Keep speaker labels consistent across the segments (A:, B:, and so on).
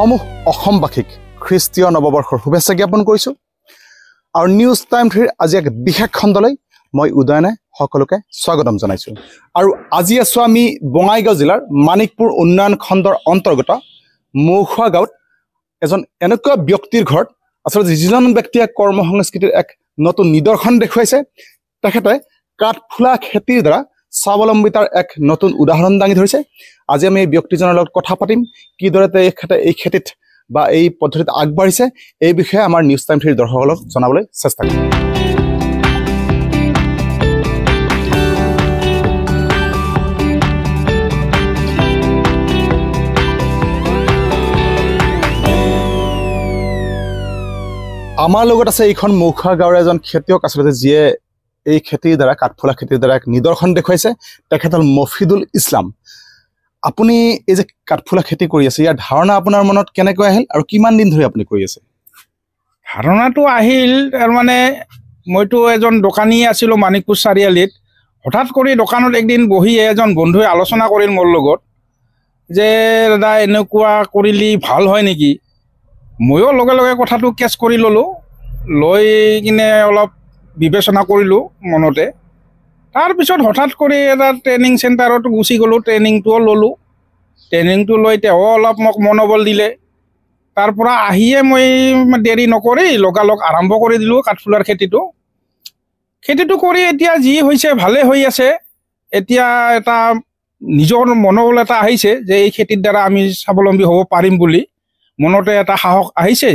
A: সমূহ অসমবাসীক খ্ৰীষ্টীয় নৱবৰ্ষৰ শুভেচ্ছা জ্ঞাপন কৰিছোঁ আৰু নিউজ টাইম 3 আজি এক বিশেষ খণ্ডলৈ মই উদয়নে সকলোকে স্বাগতম জনাইছোঁ আৰু আজি আছোঁ আমি বঙাইগাঁও জিলাৰ মানিকপুৰ উন্নয়ন খণ্ডৰ অন্তৰ্গত মৌখোৱা গাঁৱত এজন এনেকুৱা ব্যক্তিৰ ঘৰত আচলতে যিজন ব্যক্তিয়ে কৰ্ম সংস্কৃতিৰ এক নতুন নিদৰ্শন দেখুৱাইছে তেখেতে কাঠফুলা খেতিৰ দ্বাৰা স্বাৱলম্বিতাৰ এক নতুন উদাহৰণ দাঙি ধৰিছে আজি আমি এই ব্যক্তিজনৰ লগত কথা পাতিম কিদৰে তেখেতে এই খেতিত বা এই পদ্ধতিত আগবাঢ়িছে এই বিষয়ে আমাৰ নিউজ টাইম 3 দৰ্শকসকলক জনাবলৈ চেষ্টা কৰিম আমাৰ লগত আছে এইখন মৌখোৱা গাঁৱৰ এজন খেতিয়ক আচলতে যিয়ে এই খেতিৰ দ্বাৰা কাঠফুলা খেতিৰ দ্বাৰা এক নিদৰ্শন দেখুৱাইছে তেখেত হ'ল মফিদুল ইছলাম আপুনি এই যে কাঠফুলা খেতি কৰি আছে ইয়াৰ ধাৰণা আপোনাৰ মনত কেনেকৈ আহিল আৰু কিমান দিন ধৰি আপুনি কৰি আছে
B: ধাৰণাটো আহিল মানে মইতো এজন দোকানী আছিলোঁ মানিকপুৰ চাৰিআলিত হঠাৎ কৰি দোকানত একদিন বহি এজন বন্ধুৱে আলোচনা কৰিল মোৰ লগত যে দাদা এনেকুৱা কৰিলি ভাল হয় নেকি ময়ো লগে লগে কথাটো কেচ কৰি ল'লোঁ লৈ কিনে অলপ বিবেচনা কৰিলোঁ মনতে তাৰপিছত হঠাৎ কৰি এটা ট্ৰেইনিং চেণ্টাৰত গুচি গ'লোঁ ট্ৰেইনিংটোও ল'লোঁ ট্ৰেইনিংটো লৈ তেওঁ অলপ মোক মনোবল দিলে তাৰ পৰা আহিয়ে মই দেৰি নকৰি লগালগ আৰম্ভ কৰি দিলোঁ কাঠফুলাৰ খেতিটো কৰি এতিয়া যি হৈছে ভালে হৈ আছে এতিয়া এটা নিজৰ মনোবল এটা আহিছে যে এই খেতিৰ দ্বাৰা আমি স্বাৱলম্বী হ'ব পাৰিম বুলি মনতে এটা সাহস আহিছে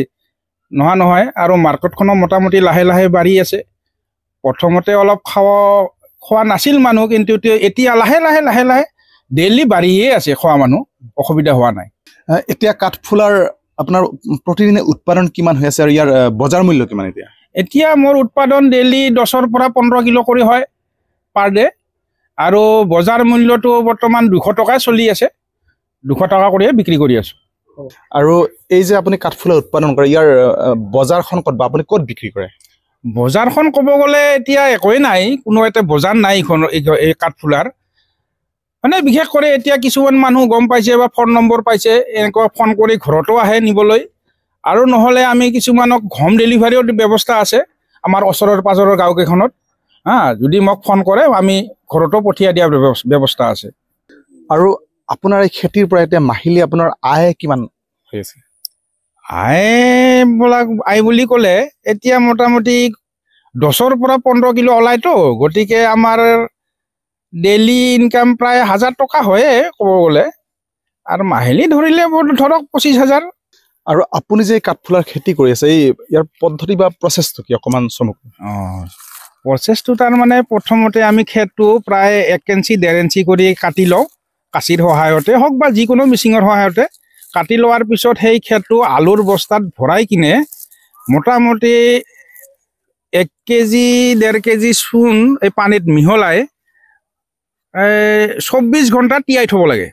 B: নহয় আৰু মাৰ্কেটখনো মোটামুটি লাহে লাহে বাঢ়ি আছে প্ৰথমতে অলপ খোৱা নাছিল মানুহ কিন্তু এতিয়া লাহে লাহে ডেইলি বাঢ়িয়ে আছে খোৱা মানুহ অসুবিধা হোৱা নাই
A: এতিয়া কাঠফুলাৰ আপোনাৰ প্ৰতিদিনে উৎপাদন কিমান হৈ আছে আৰু ইয়াৰ বজাৰ মূল্য কিমান
B: এতিয়া মোৰ উৎপাদন ডেইলি 10 পৰা 15 কিলো কৰি হয় পাৰ ডে আৰু বজাৰ মূল্যটো বৰ্তমান 200 টকাই চলি আছে 200 টকা কৰিয়ে বিক্ৰী কৰি আছোঁ
A: আৰু এই যে আপুনি কাঠফুলা উৎপাদন কৰে ইয়াৰ বজাৰখন ক'ত বা আপুনি ক'ত বিক্ৰী কৰে
B: বজাৰখন ক'ব গ'লে এতিয়া একোৱেই নাই কোনো এটা বজাৰ নাই এই কাঠফুলাৰ মানে বিশেষ কৰি এতিয়া কিছুমান মানুহ গম পাইছে বা ফোন নম্বৰ পাইছে এনেকুৱা ফোন কৰি ঘৰতো আহে নিবলৈ আৰু নহ'লে আমি কিছুমানক হোম ডেলিভাৰীও ব্যৱস্থা আছে আমাৰ ওচৰৰ পাজৰৰ গাঁওকেইখনত যদি মোক ফোন কৰে আমি ঘৰতো পঠিয়াই দিয়াৰ ব্যৱস্থা আছে
A: আৰু আপোনাৰ এই খেতিৰ পৰা এতিয়া মাহিলী আপোনাৰ আয় কিমান হৈ আছে
B: আয় বুলি ক'লে এতিয়া মোটামুটি 10 পৰা 15 কিলো ওলাইতো গতিকে আমাৰ ডেইলি ইনকাম প্ৰায় 1000 টকা হয়ে ক'ব গ'লে আৰু মাহিলী ধৰিলে ধৰক 25,000
A: আৰু আপুনি যে কাঠফুলাৰ খেতি কৰি আছে ইয়াৰ পদ্ধতি বা প্ৰচেছটো কি অকণমান চমুকৈ
B: প্ৰচেছটো তাৰমানে প্ৰথমতে আমি খেৰটো প্ৰায় 1 ইঞ্চি 1.5 ইঞ্চি কৰি কাটি লওঁ কাঁচিৰ সহায়তে হওক বা যিকোনো মেচিনৰ সহায়তে কাটি লোৱাৰ পিছত সেই খেৰটো আলুৰ বস্তাত ভৰাই কিনে মোটামুটি 1 কেজি 1.5 কেজি চূণ এই পানীত মিহলাই 24 ঘণ্টা তিয়াই থ'ব লাগে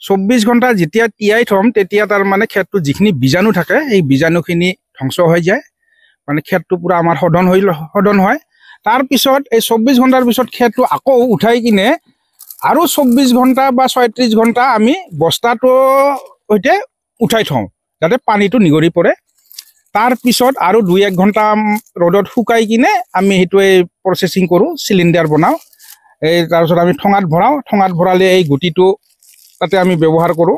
B: 24 ঘণ্টা যেতিয়া তিয়াই থ'ম তেতিয়া তাৰমানে খেৰটো যিখিনি বীজাণু থাকে সেই বীজাণুখিনি ধ্বংস হৈ যায় মানে খেৰটো পূৰা আমাৰ শোধন হয় তাৰপিছত এই 24 ঘণ্টাৰ পিছত খেৰটো আকৌ উঠাই কিনে আৰু 24 ঘণ্টা বা 36 ঘণ্টা আমি বস্তাটোৰ সৈতে উঠাই থওঁ যাতে পানীটো নিগৰি পৰে তাৰপিছত আৰু 2-1 ঘণ্টা ৰ'দত শুকাই কিনে আমি সেইটোৱে প্ৰচেছিং কৰোঁ চিলিণ্ডাৰ বনাওঁ এই তাৰপিছত আমি ঠঙাত ভৰালে এই গুটিটো তাতে আমি ব্যৱহাৰ কৰোঁ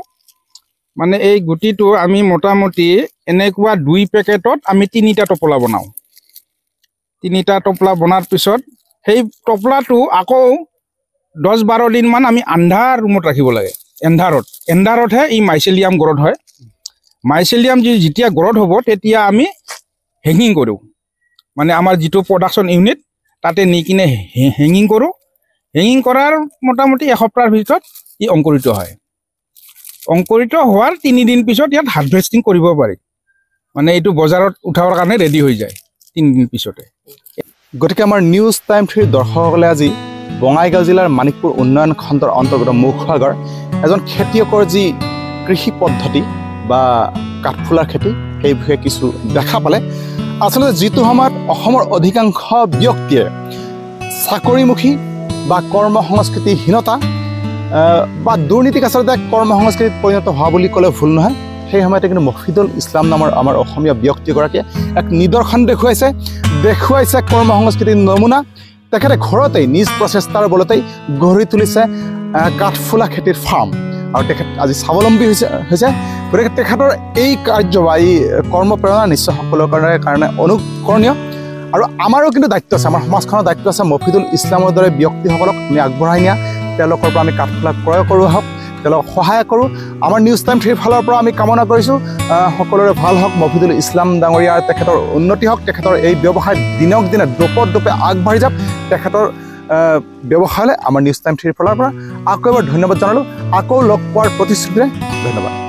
B: মানে এই গুটিটো আমি মোটামুটি এনেকুৱা 2 পেকেটত আমি 3টা টোপোলা বনাওঁ 3টা টোপোলা বনাৰ পিছত সেই টোপোলাটো আকৌ 10-12 দিনমান আমি আন্ধাৰ ৰুমত ৰাখিব লাগে এন্ধাৰতহে ই মাইচেলিয়াম গ্ৰথ হয় মাইচেলিয়াম যেতিয়া গ্ৰথ হ'ব তেতিয়া আমি হেঙিং কৰোঁ মানে আমাৰ যিটো প্ৰডাকশ্যন ইউনিট তাতে নি কিনে হেঙিং কৰোঁ হেঙিং কৰাৰ মোটামুটি এসপ্তাহৰ ভিতৰত ই অংকুৰিত হয় অংকুৰিত হোৱাৰ 3 দিন পিছত ইয়াত হাৰ্ভেষ্টিং কৰিব পাৰি মানে এইটো বজাৰত উঠাবৰ কাৰণে ৰেডি হৈ যায় 3 দিন পিছতে
A: গতিকে আমাৰ নিউজ টাইম 3 দৰ্শকসকলে আজি বঙাইগাঁও জিলাৰ মানিকপুৰ উন্নয়ন খণ্ডৰ অন্তৰ্গত মৌখোৱা গাঁৱৰ এজন খেতিয়কৰ যি কৃষি পদ্ধতি বা কাঠফুলাৰ খেতি সেই বিষয়ে কিছু দেখা পালে আচলতে যিটো সময়ত অসমৰ অধিকাংশ ব্যক্তিয়ে চাকৰিমুখী বা কৰ্ম সংস্কৃতিহীনতা বা দুৰ্নীতিক আচলতে কৰ্ম সংস্কৃতিত পৰিণত হোৱা বুলি ক'লে ভুল নহয় সেই সময়তে কিন্তু মফিদুল ইছলাম নামৰ আমাৰ অসমীয়া ব্যক্তিগৰাকীয়ে এক নিদৰ্শন দেখুৱাইছে কৰ্ম সংস্কৃতিৰ নমুনা। তেখেতে ঘৰতেই নিজ প্ৰচেষ্টাৰ বলতেই গঢ়ি তুলিছে কাঠফুলা খেতিৰ ফাৰ্ম আৰু তেখেত আজি স্বাৱলম্বী হৈছে। গতিকে তেখেতৰ এই কাৰ্য বা এই কৰ্মপ্ৰেৰণা নিশ্চয় সকলোৰে কাৰণে অনুকৰণীয়। আৰু আমাৰো কিন্তু দায়িত্ব আছে, আমাৰ সমাজখনৰ দায়িত্ব আছে মফিদুল ইছলামৰ দৰে ব্যক্তিসকলক আমি আগবঢ়াই নিয়া, তেওঁলোকৰ পৰা আমি কাঠফুলা ক্ৰয় কৰোঁ হওক, তেওঁলোকক সহায় কৰোঁ। আমাৰ নিউজ টাইম 3 ফালৰ পৰা আমি কামনা কৰিছোঁ সকলোৰে ভাল হওক, মফিদুল ইছলাম ডাঙৰীয়াৰ তেখেতৰ উন্নতি হওক, তেখেতৰ এই ব্যৱসায় দিনক দিনে দোপে আগবাঢ়ি যাওক। তেখেতৰ ব্যৱসায়লৈ আমাৰ নিউজ টাইম 3 ফালৰ পৰা আকৌ এবাৰ ধন্যবাদ জনালোঁ। আকৌ লগ পোৱাৰ প্ৰতিশ্ৰুতিৰে ধন্যবাদ।